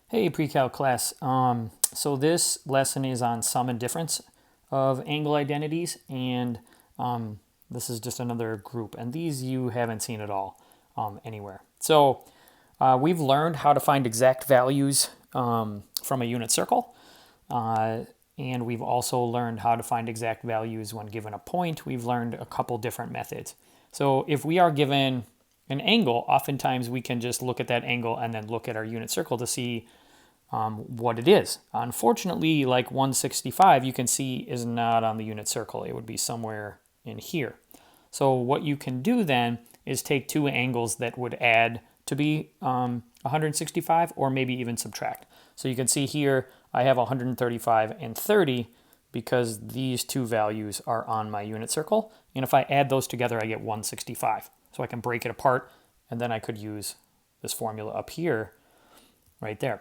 Hey, pre-calc class. So this lesson is on sum and difference of angle identities, and this is just another group, and these you haven't seen at all anywhere. So we've learned how to find exact values from a unit circle, and we've also learned how to find exact values when given a point. We've learned a couple different methods. So if we are given an angle, oftentimes we can just look at that angle and then look at our unit circle to see what it is. Unfortunately, like 165, you can see is not on the unit circle. It would be somewhere in here. So what you can do then is take two angles that would add to be 165 or maybe even subtract. So you can see here I have 135 and 30 because these two values are on my unit circle. And if I add those together, I get 165. So I can break it apart, and then I could use this formula up here, right there.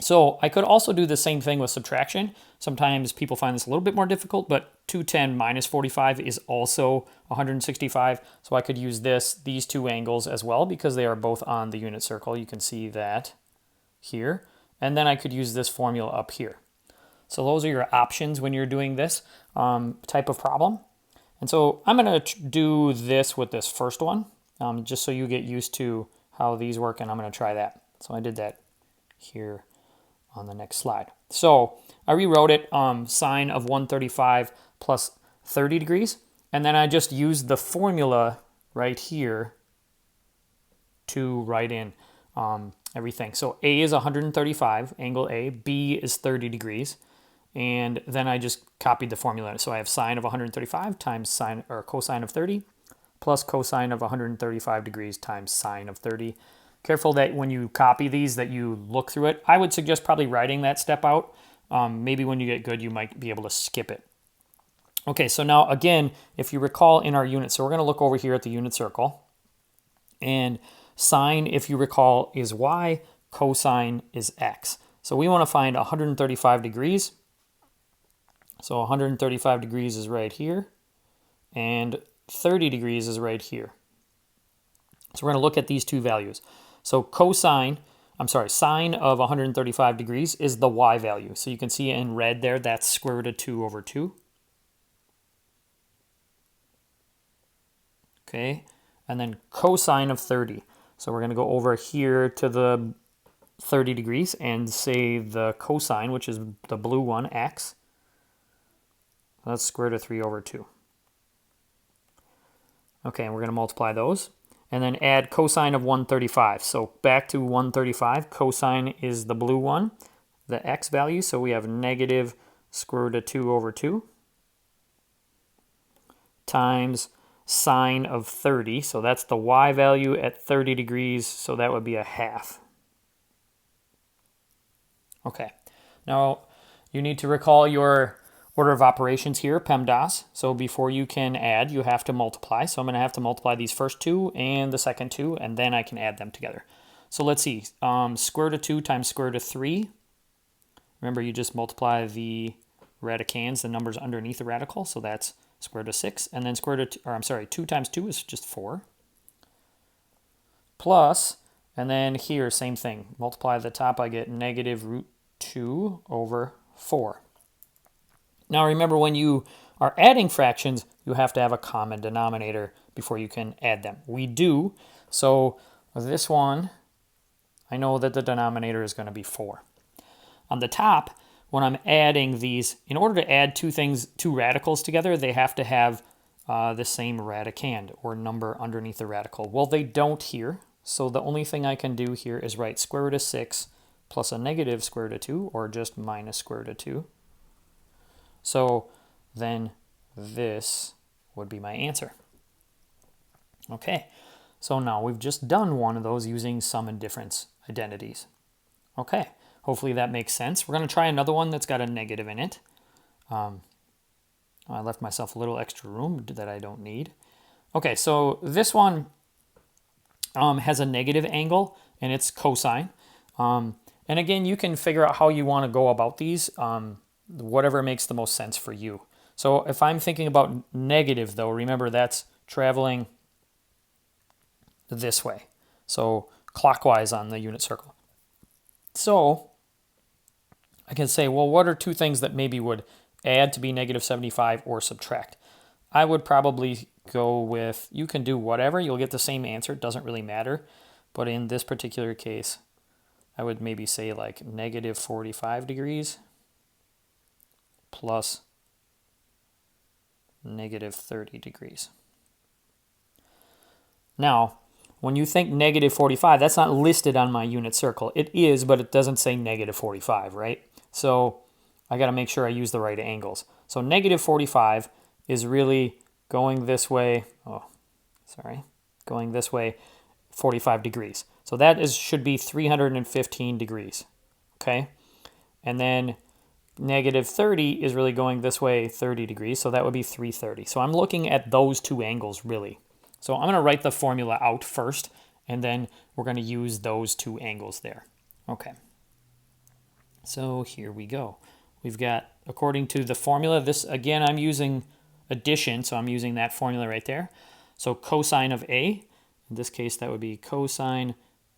So I could also do the same thing with subtraction. Sometimes people find this a little bit more difficult, but 210 minus 45 is also 165. So I could use these two angles as well because they are both on the unit circle. You can see that here. And then I could use this formula up here. So those are your options when you're doing this type of problem. And so I'm going to do this with this first one, just so you get used to how these work, and I'm going to try that. So I did that here on the next slide. So I rewrote it, sine of 135 plus 30 degrees, and then I just used the formula right here to write in everything. So A is 135, angle A, B is 30 degrees, and then I just copied the formula. So I have sine of 135 times sine or cosine of 30 plus cosine of 135 degrees times sine of 30. Careful that when you copy these that you look through it. I would suggest probably writing that step out. Maybe when you get good, you might be able to skip it. Okay, so now again, if you recall in our unit, so we're going to look over here at the unit circle. And sine, if you recall, is y, cosine is x. So we want to find 135 degrees. So 135 degrees is right here, and 30 degrees is right here. So we're going to look at these two values. So sine of 135 degrees is the y value. So you can see in red there, that's square root of 2 over 2. Okay, and then cosine of 30. So we're going to go over here to the 30 degrees and say the cosine, which is the blue one, x. That's square root of 3 over 2. Okay, and we're going to multiply those. And then add cosine of 135. So back to 135, cosine is the blue one, the x value. So we have negative square root of 2 over 2 times sine of 30. So that's the y value at 30 degrees. So that would be a half. Okay, now you need to recall your order of operations here, PEMDAS. So before you can add, you have to multiply. So I'm going to have to multiply these first two and the second two, and then I can add them together. So let's see. Square root of 2 times square root of 3. Remember, you just multiply the radicands, the numbers underneath the radical. So that's square root of 6. And then 2 times 2 is just 4. Plus, and then here, same thing. Multiply the top, I get negative root 2 over 4. Now remember, when you are adding fractions, you have to have a common denominator before you can add them. We do. So this one, I know that the denominator is going to be 4. On the top, when I'm adding these, in order to add two radicals together, they have to have the same radicand or number underneath the radical. Well, they don't here. So the only thing I can do here is write square root of 6 plus a negative square root of 2, or just minus square root of 2. So then this would be my answer. Okay, so now we've just done one of those using sum and difference identities. Okay, hopefully that makes sense. We're going to try another one that's got a negative in it. I left myself a little extra room that I don't need. Okay, so this one has a negative angle, and it's cosine. And again, you can figure out how you want to go about these. Whatever makes the most sense for you. So if I'm thinking about negative, though, remember that's traveling this way. So clockwise on the unit circle. So I can say, well, what are two things that maybe would add to be negative 75 or subtract? I would probably go with, you can do whatever, you'll get the same answer, it doesn't really matter. But in this particular case, I would maybe say like negative 45 degrees plus negative 30 degrees. Now, when you think negative 45, that's not listed on my unit circle. It is, but it doesn't say negative 45, right? So I got to make sure I use the right angles. So negative 45 is really going this way. Oh, sorry. Going this way, 45 degrees. So that should be 315 degrees. Okay? And then negative 30 is really going this way 30 degrees. So that would be 330. So I'm looking at those two angles really. So I'm going to write the formula out first, and then we're going to use those two angles there. Okay. So here we go. We've got, according to the formula, this, again, I'm using addition, so I'm using that formula right there. So cosine of A, in this case, that would be cosine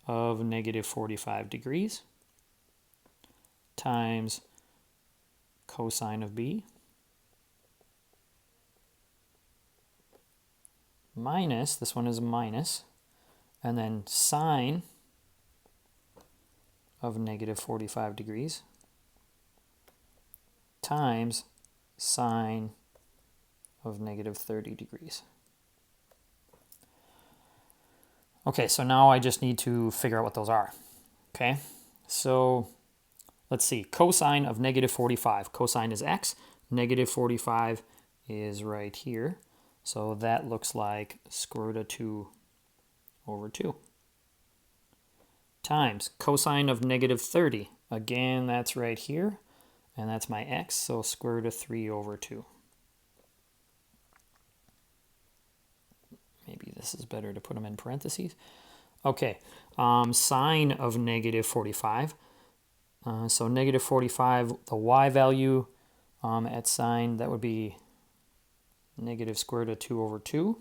of negative 45 degrees times cosine of B minus, this one is minus, and then sine of negative 45 degrees times sine of negative 30 degrees. Okay, so now I just need to figure out what those are. Okay, so let's see. Cosine of negative 45. Cosine is x. Negative 45 is right here. So that looks like square root of 2 over 2. Times cosine of negative 30. Again, that's right here. And that's my x, so square root of 3 over 2. Maybe this is better to put them in parentheses. Okay, sine of negative 45. So negative 45, the y value at sine, that would be negative square root of 2 over 2.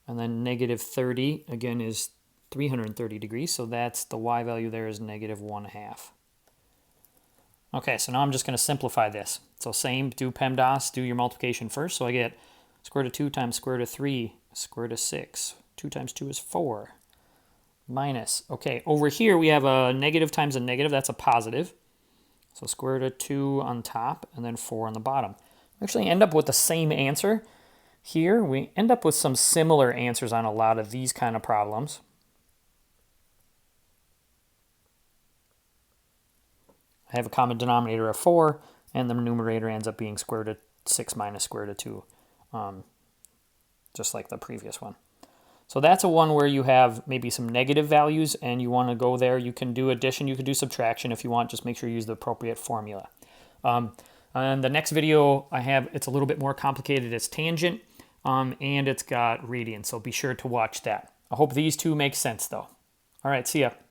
And then negative 30, again, is 330 degrees. So that's the y value there is negative 1/2. Okay, so now I'm just going to simplify this. So same, do PEMDAS, do your multiplication first. So I get square root of 2 times square root of 3, square root of 6. 2 times 2 is 4. Minus, okay, over here we have a negative times a negative. That's a positive. So square root of 2 on top and then 4 on the bottom. We actually end up with the same answer here. We end up with some similar answers on a lot of these kind of problems. I have a common denominator of 4, and the numerator ends up being square root of 6 minus square root of 2, just like the previous one. So that's a one where you have maybe some negative values and you want to go there. You can do addition, you can do subtraction if you want. Just make sure you use the appropriate formula. And the next video I have, it's a little bit more complicated. It's tangent, and it's got radians, so be sure to watch that. I hope these two make sense, though. All right, see ya.